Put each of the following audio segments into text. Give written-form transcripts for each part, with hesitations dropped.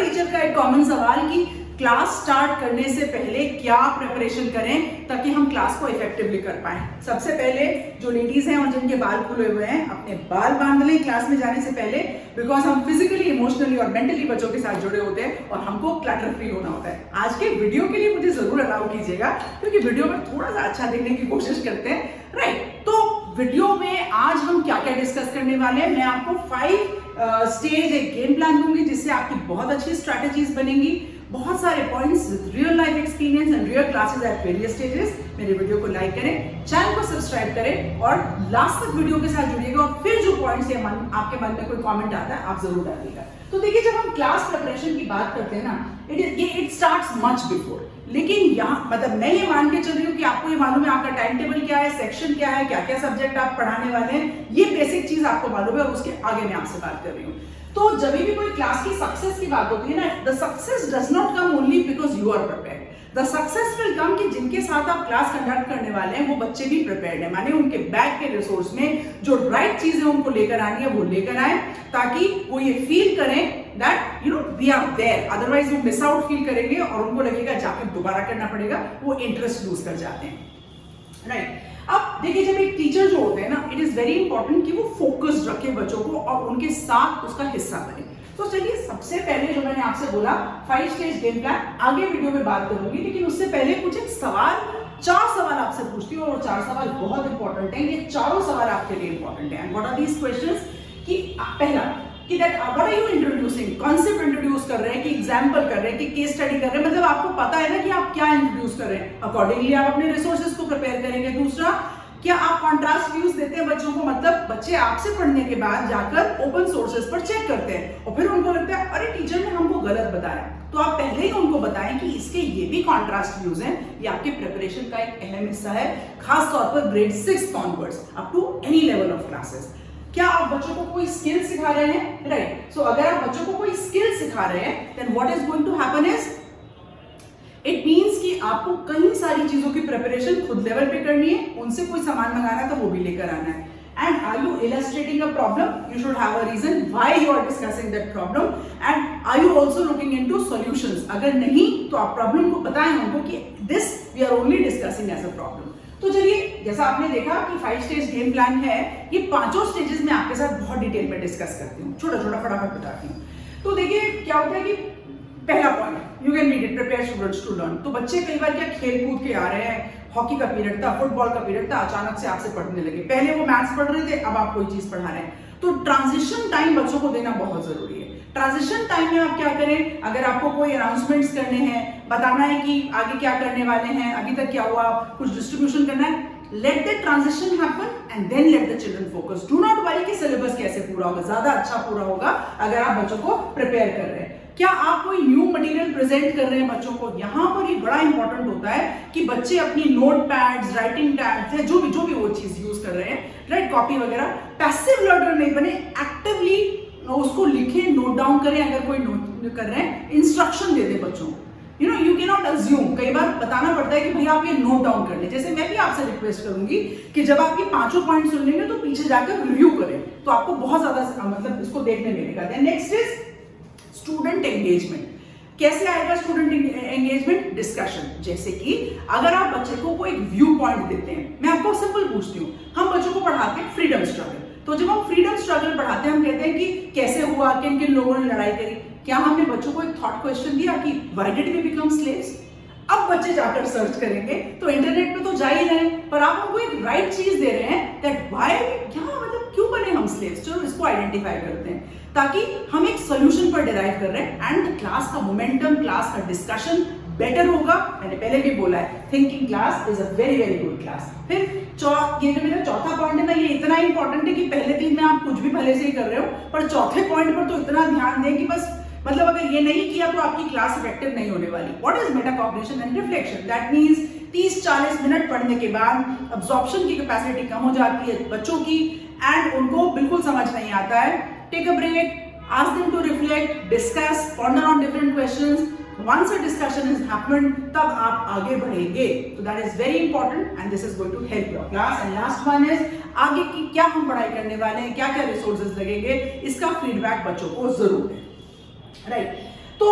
Teacher का एक common सवाल कि क्लास स्टार्ट करने से पहले क्या प्रिपरेशन करें ताकि हम क्लास को इफेक्टिवली कर पाएं। सबसे पहले जो लेडीज हैं और जिनके बाल खुले हुए हैं, अपने बाल बांध लें क्लास में जाने से पहले, बिकॉज हम फिजिकली, इमोशनली और मेंटली बच्चों के साथ जुड़े होते हैं और हमको क्लटर फ्री होना होता है। आज के वीडियो के लिए मुझे जरूर अलाउ कीजिएगा क्योंकि वीडियो में थोड़ा सा अच्छा देखने की कोशिश करते हैं, राइट। तो वीडियो में आज हम क्या क्या डिस्कस करने वाले हैं, मैं आपको 5 स्टेज एक गेम प्लान दूंगी जिससे आपकी बहुत अच्छी स्ट्रैटेजीज बनेंगी, बहुत सारे points with real life experience and real classes at various stages. मेरे वीडियो को लाइक करें, चैनल को सब्सक्राइब करें और लास्ट तक वीडियो के साथ जुड़िएगा और फिर जो पॉइंट्स या आपके मन में कोई कमेंट आता है आप जरूर डालिएगा। तो देखिए, जब हम क्लास प्रिपरेशन की बात करते हैं ना, इट स्टार्ट्स मच बिफोर। लेकिन यहाँ मतलब मैं ये मान के चल रही हूँ कि आपको ये मालूम है आपका टाइम टेबल क्या है, सेक्शन क्या है, क्या क्या सब्जेक्ट आप पढ़ाने वाले हैं, ये बेसिक चीज आपको मालूम है और उसके आगे मैं आपसे बात कर रही हूँ। तो जब भी कोई क्लास की सक्सेस की बात होती है ना, the success does not come only because you are prepared. The success will come कि जिनके साथ आप क्लास कंडक्ट करने वाले हैं वो बच्चे भी प्रिपेयर्ड है, माने उनके बैग के रिसोर्स में जो राइट चीजें उनको लेकर आनी है वो लेकर आए, ताकि वो ये फील करें that we are there. Otherwise वो मिस आउट फील करेंगे और उनको लगेगा जाकर दोबारा करना पड़ेगा, वो इंटरेस्ट लूज कर जाते हैं, राइट। अब देखिए, जब एक टीचर जो होते हैं ना, इट इज वेरी इंपॉर्टेंट कि वो फोकस्ड रखे बच्चों को और उनके साथ उसका हिस्सा बने। तो चलिए, सबसे पहले जो मैंने आपसे बोला 5 स्टेज गेम प्लान, आगे वीडियो में बात करूंगी, लेकिन उससे पहले कुछ एक सवाल, 4 सवाल आपसे पूछती हूँ और 4 सवाल बहुत इंपॉर्टेंट है। ये चारों सवाल आपके लिए इंपॉर्टेंट है। And what are these questions? कि पहला कि that what are you introducing, concept introduce कर रहे हैं कि एग्जांपल कर रहे हैं कि केस स्टडी कर रहे हैं, मतलब आपको पता है ना कि आप क्या इंट्रोड्यूस कर रहे हैं, अकॉर्डिंगली आप अपने रिसोर्सेज को प्रिपेयर करेंगे। दूसरा, क्या आप कॉन्ट्रास्ट व्यूज देते हैं बच्चों को, मतलब बच्चे आपसे पढ़ने के बाद जाकर ओपन सोर्सेज पर चेक करते हैं और फिर उनको लगता है अरे टीचर ने हमको गलत बताया, तो आप पहले ही उनको बताएं कि इसके ये भी कॉन्ट्रास्ट व्यूज हैं। ये आपके प्रिपरेशन का एक अहम हिस्सा है, खास तौर पर grade 6 onwards up to any level of classes. क्या आप बच्चों को कोई स्किल सिखा रहे हैं, राइट। सो अगर आप बच्चों को कोई स्किल सिखा रहे हैं, then what is going to happen is, it means कि आपको कई सारी चीजों की प्रिपरेशन खुद लेवल पे करनी है, उनसे कोई सामान मंगाना है तो वो भी लेकर आना है। And are you illustrating a problem? You should have a reason why you are discussing that problem. And are you also looking into solutions? अगर नहीं तो आप प्रॉब्लम को बताएं उनको कि this we are only discussing as a problem. तो चलिए, जैसा आपने देखा कि 5 स्टेज गेम प्लान है, ये 5 स्टेजेस में आपके साथ बहुत डिटेल में डिस्कस करती हूँ, छोटा छोटा फटाफट बताती हूँ। तो देखिए क्या होता है कि पहला point, you can read it, prepare students to learn. तो बच्चे कई बार क्या खेल कूद के आ रहे हैं, हॉकी का पीरियड था, फुटबॉल का पीरियड था, अचानक से आपसे पढ़ने लगे, पहले वो मैथ्स पढ़ रहे थे, अब आप कोई चीज पढ़ा रहे हैं, तो ट्रांजिशन टाइम बच्चों को देना बहुत जरूरी है। ट्रांजिशन टाइम में आप क्या करें, अगर आपको कोई अनाउंसमेंट्स करने हैं, बताना है कि आगे क्या करने वाले हैं, अभी तक क्या हुआ, कुछ डिस्ट्रीब्यूशन करना है, let the transition happen and then let the children focus. Do not worry कि सिलेबस कैसे पूरा होगा, ज्यादा अच्छा पूरा होगा अगर आप बच्चों को प्रिपेयर कर रहे हैं। क्या आप कोई न्यू मटेरियल प्रेजेंट कर रहे हैं बच्चों को, यहाँ पर ये बड़ा इंपॉर्टेंट होता है कि बच्चे अपनी नोट पैड्स, राइटिंग टैब्स या जो भी वो चीज यूज कर रहे हैं, राइट, कॉपी वगैरह, पैसिव लर्नर नहीं बने, एक्टिवली उसको लिखें, नोट डाउन करें, अगर कोई नोट कर रहे हैं इंस्ट्रक्शन दे दे बच्चों को। यू कैन नॉट अज्यूम, कई बार बताना पड़ता है कि भैया आप ये नोट डाउन कर लें। जैसे मैं भी आपसे रिक्वेस्ट करूंगी कि जब आप ये 5 पॉइंट सुन लेंगे तो पीछे जाकर रिव्यू करें, तो आपको बहुत ज्यादा मतलब इसको देखने मिलेगा। Next is student engagement. कैसे आएगा स्टूडेंट एंगेजमेंट? डिस्कशन। जैसे कि अगर आप बच्चे को कोई व्यू पॉइंट देते हैं, मैं आपको सिंपल पूछती हूँ, हम बच्चों को पढ़ाते हैं फ्रीडम स्ट्रगल, तो जब हम फ्रीडम स्ट्रगल पढ़ाते हैं हम कहते हैं कि कैसे हुआ, किन किन लोगों ने लड़ाई करी। क्या हमने बच्चों को एक थॉट क्वेश्चन दिया कि why did we become slaves? अब बच्चे जाकर सर्च करेंगे तो इंटरनेट पे तो जा ही रहे हैं, पर आप उनको एक राइट चीज दे रहे हैं दैट व्हाई, क्या मतलब क्यों बने हम स्लेव्स, चलो इसको आइडेंटिफाई करते हैं, ताकि हम एक सोल्यूशन पर डिराइव कर रहे हैं एंड क्लास का मोमेंटम, क्लास का डिस्कशन बेटर होगा। मैंने पहले भी बोला है, thinking class is a very very good class. फिर ये जो मेरा चौथा पॉइंट है ना, ये इतना इंपॉर्टेंट है कि पहले 3 में आप कुछ भी भले से ही कर रहे हो, पर चौथे पॉइंट पर तो इतना ध्यान दें कि बस मतलब अगर ये नहीं किया तो आपकी क्लास इफेक्टिव नहीं होने वाली। What is metacognition and reflection? That means 30-40 minute पढ़ने के बाद अब्जॉर्प्शन की कैपेसिटी कम हो जाती है बच्चों की एंड उनको बिल्कुल समझ नहीं आता है। Take a break, ask them to reflect, discuss, ponder on different questions. Once a discussion has happened, तब आप आगे बढ़ेंगे। So that is very important and this is going to help your class. And last one is आगे की क्या हम पढ़ाई करने वाले हैं, क्या क्या रिसोर्सेज लगेंगे, इसका फीडबैक बच्चों को जरूर है, राइट। तो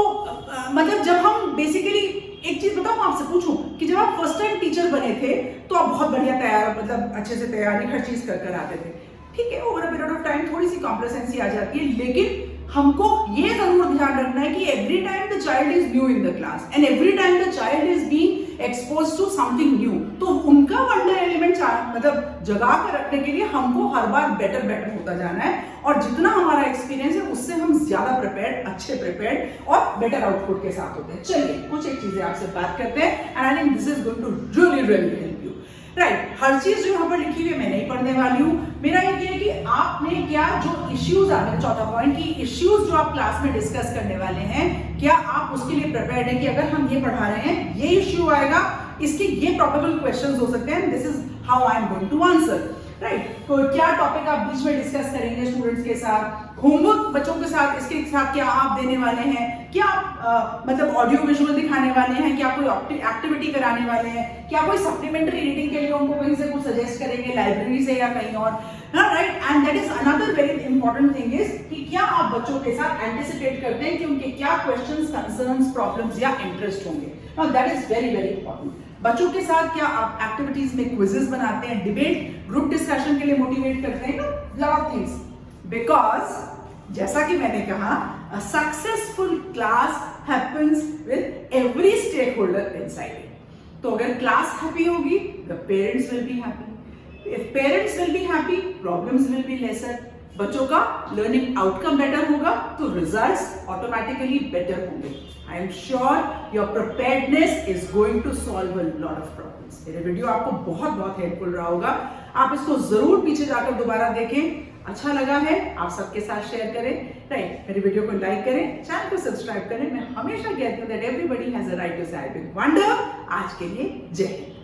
मतलब जब हम बेसिकली एक चीज बताऊं आपसे पूछूं कि जब आप फर्स्ट टाइम टीचर बने थे तो आप बहुत बढ़िया तैयार मतलब अच्छे से तैयारी हर चीज कर आते थे, ठीक है। Over a period of time थोड़ी सी कॉम्प्लेसेंसी आ जाती है, लेकिन हमको ये जरूर ध्यान रखना है कि every time the child is new in the class and every time the child is being expose to something new, तो उनका वंडर एलिमेंट मतलब जगा कर रखने के लिए हमको हर बार बेटर होता जाना है, और जितना हमारा एक्सपीरियंस है उससे हम ज्यादा प्रिपेयर्ड, अच्छे प्रिपेयर्ड और बेटर आउटपुट के साथ होते हैं। चलिए कुछ एक चीजें आपसे बात करते हैं and I think this is going to really help you, right. हर चीज जो यहाँ पर लिखी हुई है मैं नहीं पढ़ने वाली हूँ। मेरा ये है कि आपने क्या जो इश्यूज आ मेरा चौथा पॉइंट की इश्यूज जो आप क्लास में डिस्कस करने वाले हैं, क्या आप उसके लिए प्रिपेयर्ड हैं कि अगर हम ये पढ़ा रहे हैं ये इश्यू आएगा, इसके ये प्रोबेबल क्वेश्चंस हो सकते हैं, this is how I am going to answer, right. तो क्या टॉपिक आप बीच में डिस्कस करेंगे स्टूडेंट्स के साथ, होमवर्क बच्चों के साथ, इसके साथ क्या आप देने वाले हैं, क्या आप मतलब ऑडियो विजुअल दिखाने वाले हैं, क्या कोई एक्टिविटी कराने वाले हैं, क्या कोई सप्लीमेंट्री रीडिंग के लिए उनको कहीं से कुछ सजेस्ट करेंगे लाइब्रेरी से या कहीं और, right. And that is another very important thing is कि क्या आप बच्चों के साथ एंटिसिपेट करते हैं कि उनके क्या क्वेश्चंस, कंसर्न्स, प्रॉब्लम्स या इंटरेस्ट होंगे। Now that is very important. बच्चों के साथ क्या आप एक्टिविटीज में क्विजेस बनाते हैं, डिबेट, ग्रुप डिस्कशन के लिए मोटिवेट करते हैं, लॉट ऑफ थिंग्स, बिकॉज जैसा कि मैंने कहा a successful class happens with every stakeholder inside it. तो अगर क्लास हैप्पी होगी the parents will be happy, if parents will be happy problems will be lesser, बच्चों का लर्निंग आउटकम बेटर होगा तो रिजल्ट्स ऑटोमेटिकली बेटर होंगे। I am sure your preparedness is going to solve a lot of problems. मेरे video आपको बहुत helpful रहा होगा, आप इसको जरूर पीछे जाकर दोबारा देखें, अच्छा लगा है आप सबके साथ शेयर करें, राइट। मेरे वीडियो को लाइक करें, चैनल को सब्सक्राइब करें। मैं हमेशा कहती हूँ that everybody has a right to say I will wonder। आज के लिए जय हिंद।